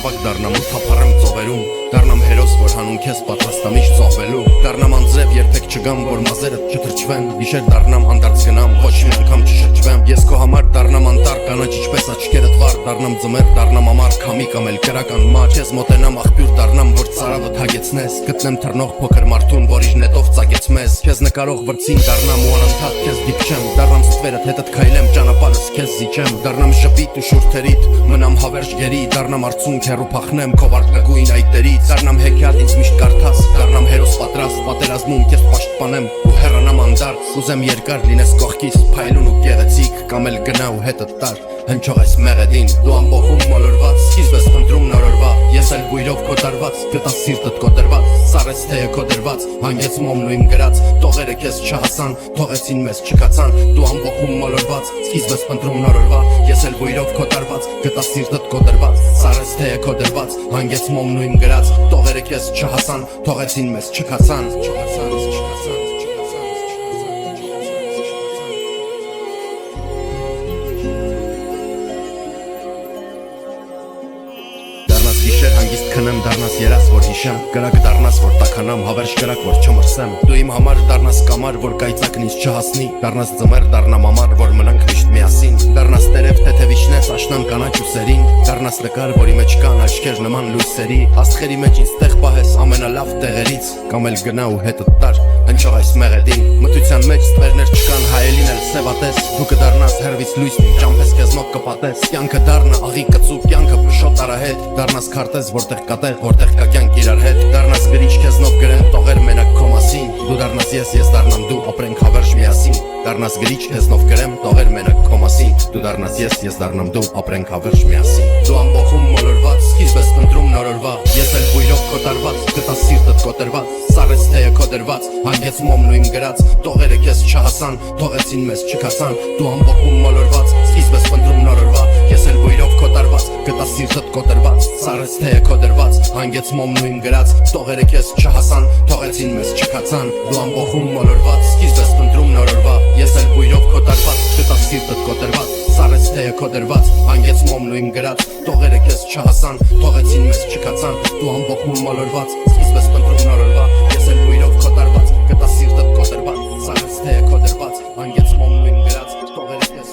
ավակ դառնամ ու թափառեմ ծովերում Դառնամ հերոս, որ հանուն քեզ պատրաստամ իշ ծովվելու Դառնամ անձրև, երբեք չգամ, որ մազերդ չթրջվեն Գիշեր դառնամ, հանդարտ գնամ, ոչ մի անգամ չշրջվեմ Ես քո համար դառնամ անտառ, կանաչ ինչպես աչքերդ վառ Դառնամ ձմեռ, դառնամ ամառ, քամի կամ էլ կրական մար Քեզ մոտենամ աղբյուր դառնամ, որ ծարավը թագեցնես Գտնեմ թռնող փոքր մարդուն, որ իր նետով ծագեց մեզ Քեզ նկարող վրձին դառնամ ու անընդհատ քեզ դիպչեմ Դառնամ ստվերդ հետդ քայլեմ, ճանապարհս քեզ զիջեմ Դառնամ շփիտ ու շուրթերիդ, մնամ հավերժ գերի Դառնամ արցունք հեռու փախնեմ քո վարկագույն այտերից Դառնամ հեքիաթ ինձ միշտ կարդաս, դառնամ հերոս պատրաստ Պատերազմում քեզ պաշտպանեմ ու հեռանամ անդարձ Ուզեմ երկար լինես կողքիս, փայլուն ու գեղեցիկ Կամ էլ գնա ու հետդ տար, հնչող այս մեղեդին Դու ամբողում մոլորված, սկիզբ ես փնտրում նորորվա Ես էլ բույրով քո տարված, գտա սիրտդ կոտրված Սառեց թեյը քո դրված, հանգեց մոմն ու իմ գրած Տողերը քեզ չհասան, թողեցին մեզ չկացան Դու ամբողում մոլորված, սկիզբ ես փնտրում նորորվա Ես էլ բույրով քո տարված, գտա սիրտդ կոտրված Սառեց թեյը քո դրված, հանգեց մոմն ու իմ գրած Տողերը քեզ չհասան, թողեցին մեզ չկացան Գիշեր հանգիստ քնեմ, դառնաս երաս, որ հիշեմ Կրակ դառնաս, որ տաքանամ, հավերժ կրակ, որ չմրսեմ Դու իմ համար դառնաս կամար, որ կայծակն ինձ չհասնի Դառնաս ձմեռ, դառնամ ամառ, որ մնանք միշտ միասին Դառնաս տերև, թեթևիչնես, աշնան կանաչ ուսերին Դառնաս նկար, որի մեջ կան աչքեր նման լույսերի Աստղերի մեջ ինձ տեղ պահես ամենալավ տեղերից Կամ էլ գնա ու հետդ տար, հնչող այս մեղեդին Մթության մեջ ստվերներ չկան, հայելին էլ սևատես Դու կդառնաս հերվից լույսն, ճամփես քեզնով կպատես Կյանքը դառնա աղի կծու, կյանքը փշոտ արահետ Դառնաս քարտեզ, որտեղ կա տեղ, որտեղ կա կյանք իրար հետ Դառնաս գրիչ քեզնով գրեն տողեր մենակ քո մասին Դու դառնաս ես դառնամ դու, ապրենք հավերժ միասին Դառնաս գրիչ քեզնով գրեմ տողեր մենակ քո մասին Դու դառնաս ես դառնամ դու, ապրենք հավերժ միասին Դու ամբողում մոլորված, սկիզբ ես փնտրում նորորվա Ես էլ բույրով քո տարված, գտա սիրտդ կոտրված Սառեց թեյը քո դրված, հանգեց մոմն ու իմ գրած Տողերը քեզ չհասան, թողեցին մեզ չկացան Դու ամբողում մոլորված, սկիզբ ես փնտրում նորորվա Ես էլ բույրով քո տարված, գտա սիրտդ կոտրված Սառեց թեյը քո դրված, հանգեց մոմն ու իմ գրած Տողերը քեզ չհասան, թողեցին մեզ չկացան Դու ամբողում մոլորված, սկիզբ ես փնտրում նորորվա Ես էլ բույրով քո տարված, գտա սիրտդ կոտրված Սառեց թեյը քո դրված, հանգեց մոմն ու իմ գրած Տողերը քեզ չհասան, թողեցին մեզ չկացան Դու ամբողում մոլորված, սկիզբ ես փնտրում նորորվա Ես էլ բույրով քո տարված, գտա սիրտդ կոտրված Սառեց թեյը քո դրված, հանգեց մոմն ու իմ գրած Տողերը